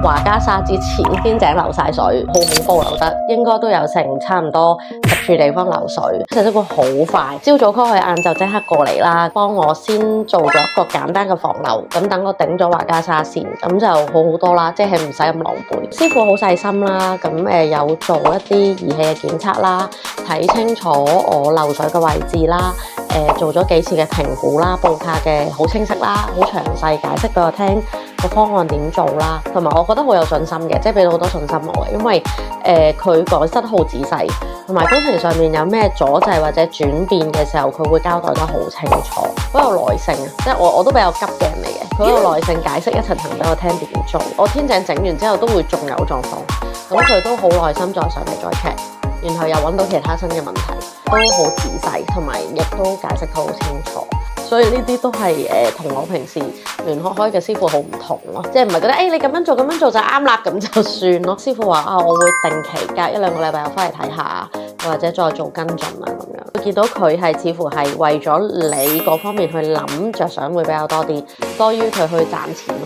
華家沙之前天井流晒水，好恐怖流得，應該都有成差唔多10處地方流水，洗濕會好快。朝早 call 佢，晏晝即刻過嚟啦，幫我先做咗一個簡單嘅防漏，咁等我頂咗華家沙先，咁就好好多啦，即係唔使咁狼狽。師傅好細心啦，咁有做一啲儀器嘅檢測啦，睇清楚我漏水嘅位置啦。做咗幾次嘅評估啦，報價嘅好清晰啦，好詳細解釋俾我聽個方案點做啦，同埋我覺得好有信心嘅，即係俾到好多信心我嘅，因為佢講得好仔細，同埋工程上面有咩阻滯或者轉變嘅時候，佢會交代得好清楚，好有耐性啊！即係我都比較急嘅人嚟嘅，佢好有耐性解釋一層層俾我聽點做。我天井整完之後都會仲有狀況，咁佢都好耐心再上嚟再 check。然後又揾到其他新嘅問題，都好仔細，同埋亦都解釋得好清楚。所以呢啲都係同我平時聯學開嘅師傅好唔同咯，即係唔係覺得你咁樣做就啱啦，咁就算咯。師傅話我會定期隔1-2個禮拜又翻嚟睇下，或者再做跟進啊咁樣。見到佢係似乎係為咗你嗰方面去諗着想會比較多啲，多於佢去賺錢咯。